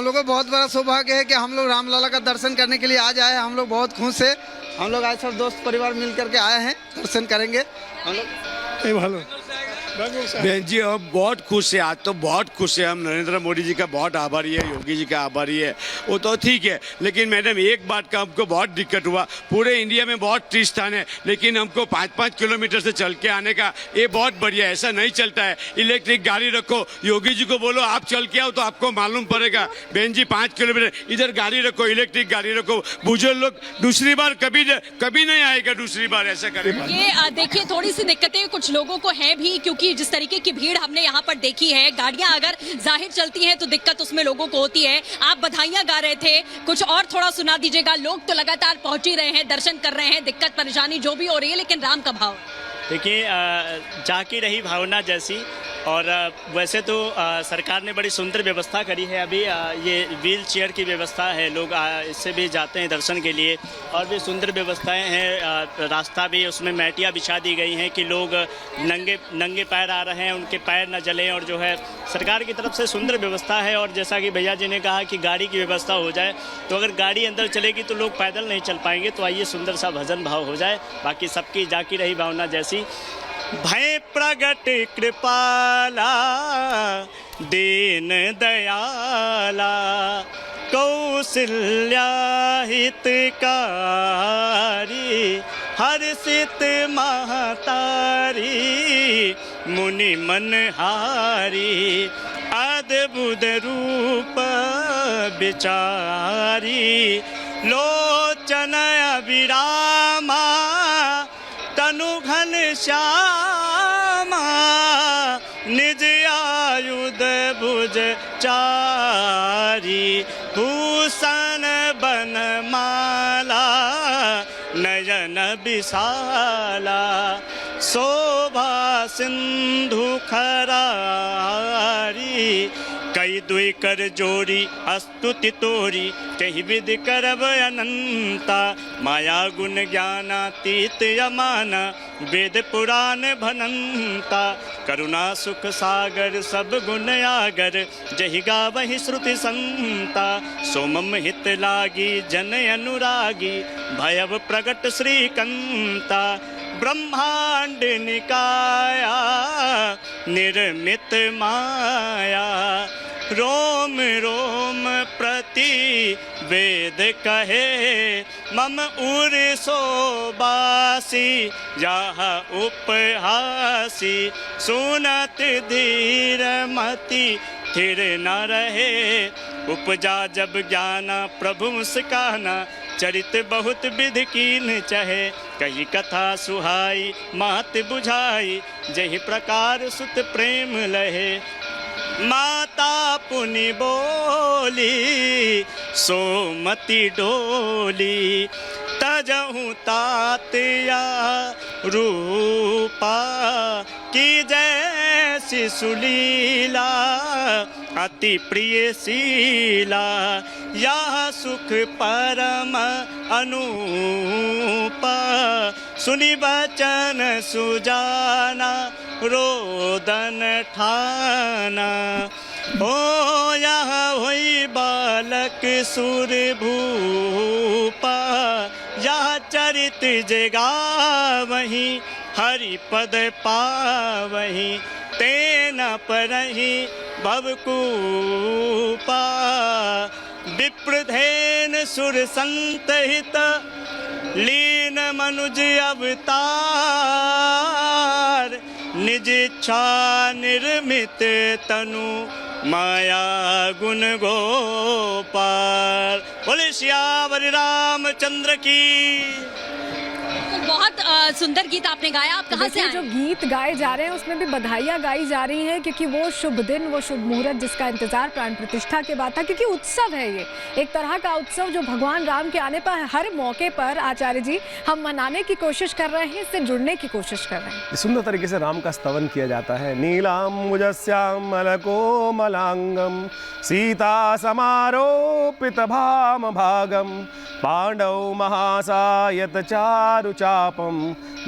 लोगों को बहुत बड़ा सौभाग्य है कि हम लोग रामलला का दर्शन करने के लिए आज आए हैं। हम लोग बहुत खुश हैं। हम लोग आज सब दोस्त परिवार मिल करके आए हैं, दर्शन करेंगे हम लोग। बहन जी हम बहुत खुश है, आज तो बहुत खुश है। हम नरेंद्र मोदी जी का बहुत आभारी है, योगी जी का आभारी है, वो तो ठीक है। लेकिन मैडम एक बात का हमको बहुत दिक्कत हुआ, पूरे इंडिया में बहुत 30 स्थान है, लेकिन हमको 5-5 किलोमीटर से चल के आने का ये बहुत बढ़िया है। ऐसा नहीं चलता है। इलेक्ट्रिक गाड़ी रखो, योगी जी को बोलो आप चल के आओ तो आपको मालूम पड़ेगा। बहन जी 5 किलोमीटर इधर गाड़ी रखो, इलेक्ट्रिक गाड़ी रखो। बुजुर्ग लोग दूसरी बार कभी नहीं आएगा, दूसरी बार ऐसा करेगा। ये देखिए थोड़ी सी दिक्कतें कुछ लोगों को है भी, क्योंकि जिस तरीके की भीड़ हमने यहाँ पर देखी है, गाड़ियां अगर जाहिर चलती हैं तो दिक्कत उसमें लोगों को होती है। आप बधाइयां गा रहे थे, कुछ और थोड़ा सुना दीजिएगा। लोग तो लगातार पहुंच ही रहे हैं, दर्शन कर रहे हैं, दिक्कत परेशानी जो भी हो रही है, लेकिन राम का भाव देखिए जाकी रही भावना जैसी। और वैसे तो सरकार ने बड़ी सुंदर व्यवस्था करी है। अभी ये व्हील चेयर की व्यवस्था है, लोग इससे भी जाते हैं दर्शन के लिए, और भी सुंदर व्यवस्थाएं हैं। रास्ता भी उसमें मैटियाँ बिछा दी गई हैं कि लोग नंगे पैर आ रहे हैं, उनके पैर न जलें, और जो है सरकार की तरफ से सुंदर व्यवस्था है। और जैसा कि भैया जी ने कहा कि गाड़ी की व्यवस्था हो जाए, तो अगर गाड़ी अंदर चलेगी तो लोग पैदल नहीं चल पाएंगे। तो आइए सुंदर सा भजन भाव हो जाए। बाकी सबकी जाकी रही भावना जैसी। भय प्रगट कृपाला दीन दयाला कौशल्या हितकारी हर्षित महतारी मुनि मनहारी अद्भुत रूप विचारी लोचन अविरामा तनु घन श्यामा निज आयुध भुज चारी भूषण बनमाला नयन विशाला शोभा सिंधु खरारी कई दुई कर जोड़ी स्तुति तोरी कही विधि करब अनंता माया गुण ज्ञानातीत अमाना वेद पुराण भनंता करुणा सुख सागर सब गुण आगर जहि गावहि श्रुति संता सोमम हित लागी जन अनुरागी भयव प्रगट श्रीकंता ब्रह्मांड निकाया निर्मित माया रोम रोम प्रति वेद कहे मम उर सोबासी यह उपहासी सुनत धीर मति थिर न रहे उपजा जब ज्ञाना प्रभु मुस्काना चरित बहुत विधि कीन चहे कही कथा सुहाई मात बुझाई जहि प्रकार सुत प्रेम लहे माता पुनि बोली सोमति डोली तजहु तातया रूपा की जैसी सुलीला अति प्रिय शीला यह सुख परम अनूपा सुनि बचन सुजाना रोदन ठाना ओ यह होई बालक सुर भूपा यह चरित जगा वही हरि पद पावही तेन परहि भवकूपा विप्रधेन सुर संतहित लीन मनुज अवतार निज इच्छा निर्मित तनु माया गुण गोपाल। बोले श्यावर रामचंद्र की। बहुत सुंदर गीत आपने गाया। आप कहाँ से आए? जो गीत गाए जा रहे हैं उसमें भी बधाइयाँ गाई जा रही हैं, क्योंकि वो शुभ दिन, वो शुभ मुहूर्त जिसका इंतजार प्राण प्रतिष्ठा के बाद था, क्योंकि उत्सव है ये एक तरह का उत्सव जो भगवान राम के आने पर हर मौके पर आचार्य जी हम मनाने की कोशिश कर रहे हैं, इससे जुड़ने की कोशिश कर रहे हैं। सुंदर तरीके से राम का स्तवन किया जाता है। नीलाम्बुजस्यामल कोमलांगम सीता समारोपित भाम भागम पांडव महासायत चारु चापम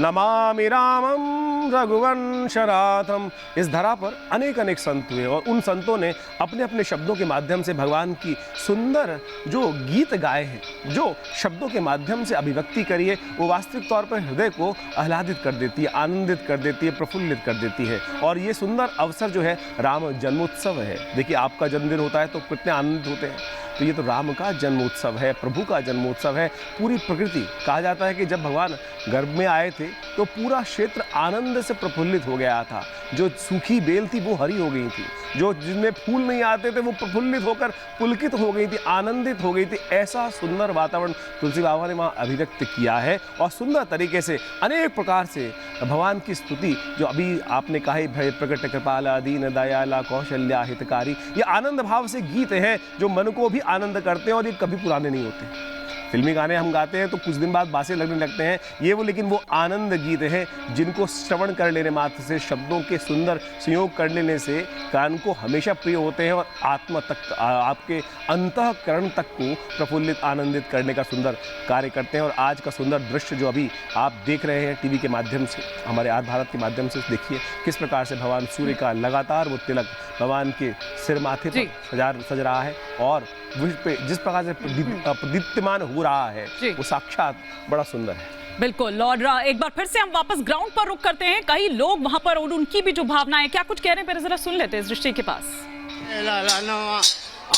नमामि रामं रघुवंशनाथम। इस धरा पर अनेक अनेक संत हुए और उन संतों ने अपने अपने शब्दों के माध्यम से भगवान की सुंदर जो गीत गाए हैं, जो शब्दों के माध्यम से अभिव्यक्ति करी है, वो वास्तविक तौर पर हृदय को आह्लादित कर देती है, आनंदित कर देती है, प्रफुल्लित कर देती है। और ये सुंदर अवसर जो है राम जन्मोत्सव है। देखिए, आपका जन्मदिन होता है तो कितने आनंदित होते हैं, तो ये तो राम का जन्मोत्सव है, प्रभु का जन्मोत्सव है। पूरी प्रकृति, कहा जाता है कि जब भगवान गर्भ में आए थे तो पूरा क्षेत्र आनंद से प्रफुल्लित हो गया था। जो सूखी बेल थी वो हरी हो गई थी, जो जिनमें फूल नहीं आते थे वो प्रफुल्लित होकर पुलकित हो गई थी, आनंदित हो गई थी। ऐसा सुंदर वातावरण तुलसी बाबा ने वहाँ अभिव्यक्त किया है और सुंदर तरीके से अनेक प्रकार से भगवान की स्तुति, जो अभी आपने कहा, भय प्रकट कृपाला दीन दयाला कौशल्या हितकारी, ये आनंद भाव से गीत हैं जो मन को भी आनंद करते हैं और ये कभी पुराने नहीं होते। फिल्मी गाने हम गाते हैं तो कुछ दिन बाद बासे लगने लगते हैं, ये वो लेकिन वो आनंद गीत हैं जिनको श्रवण कर लेने मात्र से, शब्दों के सुंदर संयोग कर लेने से कान को हमेशा प्रिय होते हैं और आत्मा तक, आपके अंतःकरण तक को प्रफुल्लित आनंदित करने का सुंदर कार्य करते हैं। और आज का सुंदर दृश्य जो अभी आप देख रहे हैं टीवी के माध्यम से, हमारे आज भारत के माध्यम से, देखिए किस प्रकार से भगवान सूर्य का लगातार वो तिलक भगवान के सिर माथे पर सज रहा है और जिस प्रकार से प्रदीप्यमान हो रहा है वो साक्षात बड़ा सुंदर है। बिल्कुल। और एक बार फिर से हम वापस ग्राउंड पर रुक करते हैं। कई लोग वहां पर और उनकी भी जो भावना है, क्या कुछ कह रहे हैं, पहले जरा सुन लेते हैं इस दृष्टि के पास।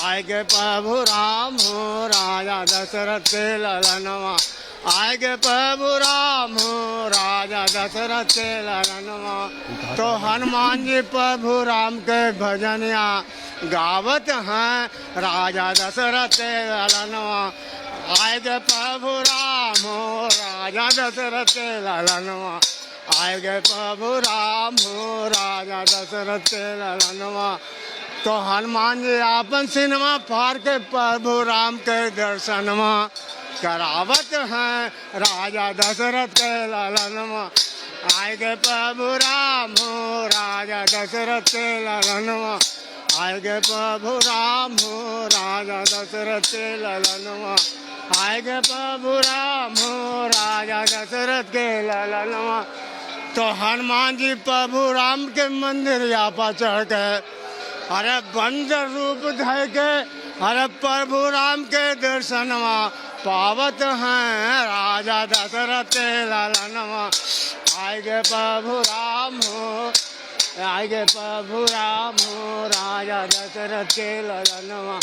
आएगे प्रभु राम हो राजा दशरथ के ललनवा, आएगे प्रभु राम हो राजा दशरथ के ललनवा। तो हनुमान जी प्रभु राम के भजनिया गावत हैं राजा दशरथ के ललनवा। आएगे प्रभु राम हो राजा दशरथ के ललनवा, आएगे प्रभु राम हो राजा दशरथ के ललनवा। तो हनुमान जी आपन सिनेमा फाड़ के प्रभु राम के दर्शनवा करावत हैं राजा दशरथ के ललनवा। आएगे प्रभु राम हो राजा दशरथ के ललनवा, आएगे प्रभु राम हो राजा दशरथ के ललनवा, आएगे प्रभु राम हो राजा दशरथ के ललनवा। तो हनुमान जी प्रभु राम के मंदिर यापा चढ़ गए, अरे बंदर रूप धर के, अरे प्रभु राम के दर्शनवा पावत हैं राजा दशरथ के ललनवा। आएगे प्रभु राम हो, आएगे प्रभु राम हो राजा दशरथ के ललनवा,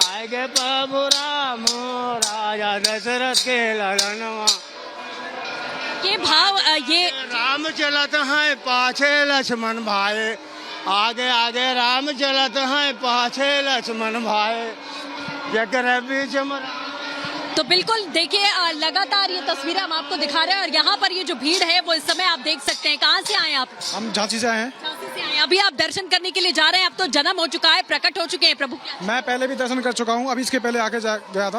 आएगे प्रभु राम हो राजा दशरथ के ललनवा। ये भाव, ये राम चलत हैं पाछे लक्ष्मण भाई, आगे आगे राम चलत हैं पाछे लक्ष्मण भाई, जकर बीच में। तो बिल्कुल देखिए, लगातार ये तस्वीरें हम आपको दिखा रहे हैं और यहाँ पर ये जो भीड़ है वो इस समय आप देख सकते हैं। कहाँ से आए आप? हम झांसी से आए हैं। झांसी से आए हैं। अभी आप दर्शन करने के लिए जा रहे हैं, अब तो जन्म हो चुका है, प्रकट हो चुके हैं प्रभु। मैं पहले भी दर्शन कर चुका हूँ, अभी इसके पहले आके गया था।